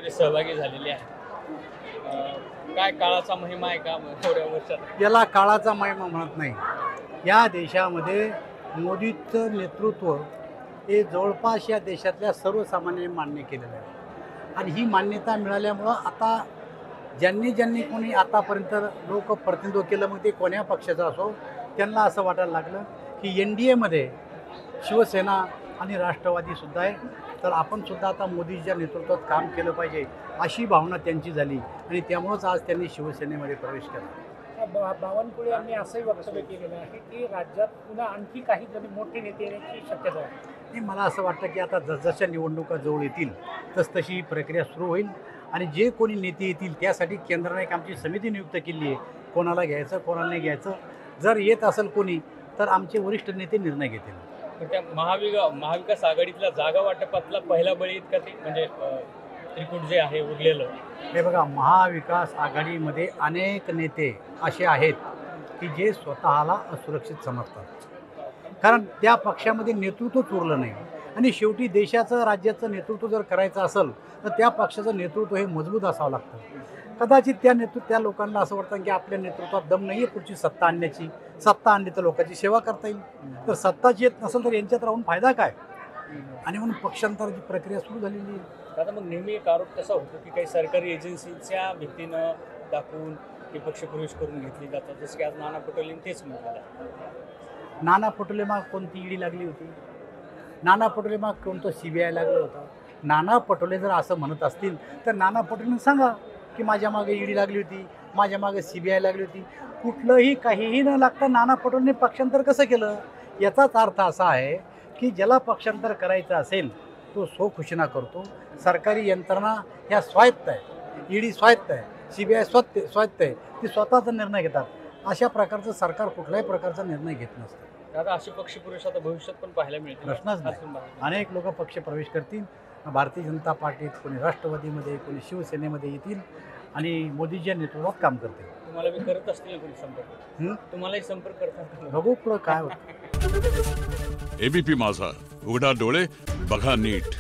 सगळे सहभागी झालेले आहेत. काय काळाचा महिमा आहे का एवढ्या वर्षात? याला काळाचा महिमा म्हणत नाही. या देशामध्ये मोदीचं नेतृत्व हे जवळपास या देशातल्या सर्वसामान्यांनी मान्य केलेलं आहे आणि ही मान्यता मिळाल्यामुळं आता ज्यांनी कोणी आतापर्यंत लोकप्रतिनिधित्व केलं, मग ते कोण्या पक्षाचं असो, त्यांना असं वाटायला लागलं की NDAमध्ये शिवसेना आणि राष्ट्रवादीसुद्धा आहे, तर आपणसुद्धा आता मोदीच्या नेतृत्वात काम केलं पाहिजे अशी भावना त्यांची झाली आणि त्यामुळंच आज त्यांनी शिवसेनेमध्ये प्रवेश केला. बावनकुळे यांनी असंही वक्तव्य केलेलं आहे की राज्यात पुन्हा आणखी काही जरी मोठे नेते येण्याची शक्यता आहे. आणि मला असं वाटतं की आता जसजशा निवडणुका जवळ येतील तसतशी ही प्रक्रिया सुरू होईल आणि जे कोणी नेते येतील त्यासाठी केंद्राने एक आमची समिती नियुक्त केली आहे, कोणाला घ्यायचं कोणाला नाही घ्यायचं. जर येत असेल कोणी तर आमचे वरिष्ठ नेते निर्णय घेतील. पण त्या महाविकास आघाडीतल्या जागा वाटपातला पहिला बळी इतका ते म्हणजे त्रिकूट जे आहे उरलेलं. हे बघा, महाविकास आघाडीमध्ये अनेक नेते असे आहेत की जे स्वतःला असुरक्षित समजतात, कारण त्या पक्षामध्ये नेतृत्वच उरलं नाही आणि शेवटी देशाचं राज्याचं नेतृत्व जर करायचं असेल तर त्या पक्षाचं नेतृत्व हे मजबूत असावं लागतं. कदाचित त्या लोकांना असं वाटतं की आपल्या नेतृत्वात दम नाही आहे पुढची सत्ता आणण्याची. सत्ता आणली तर लोकांची सेवा करता येईल, तर सत्ताची येत नसेल तर यांच्यात राहून फायदा काय? आणि म्हणून पक्षांतराची प्रक्रिया सुरू झालेली आहे. आता मग नेहमी एक आरोप कसा होतो की काही सरकारी एजन्सीच्या भीतीनं दाखवून ते पक्ष प्रवेश करून घेतली जातात, जसं की आज नाना पटोलेंनी तेच म्हटलेलं आहे. नाना पटोले माग कोणती ईडी लागली होती? नाना पटोले माग कोणतं CBI लागलं होतं? नाना पटोले जर असं म्हणत असतील तर नाना पटोलेंनी सांगा की माझ्या मागे ईडी लागली होती, माझ्या मागे CBI लागली होती. कुठलंही काहीही न लागता नाना पटोलेंनी पक्षांतर कसं केलं? याचाच अर्थ असा आहे की ज्याला पक्षांतर करायचं असेल तो स्वखुशीना करतो. सरकारी यंत्रणा ह्या स्वायत्त आहे, ईडी स्वायत्त आहे, CBI स्वायत्त आहे, ती स्वतःचा निर्णय घेतात. अशा प्रकारचं सरकार कुठल्याही प्रकारचा निर्णय घेत नसतं. आता असे पक्ष प्रवेश आता भविष्यात पण पाहायला मिळतील. प्रश्नच नाही. अनेक लोक पक्ष प्रवेश करतील. भारतीय जनता पार्टीत, कोणी राष्ट्रवादीमध्ये, कोणी शिवसेनेमध्ये येतील आणि मोदीच्या नेतृत्वात काम करतील. तुम्हाला बी करत असतील कोणी संपर्क? तुम्हालाही संपर्क करतात? बघू पुढं काय होतं. ABP माझा, उघडा डोळे बघा नीट.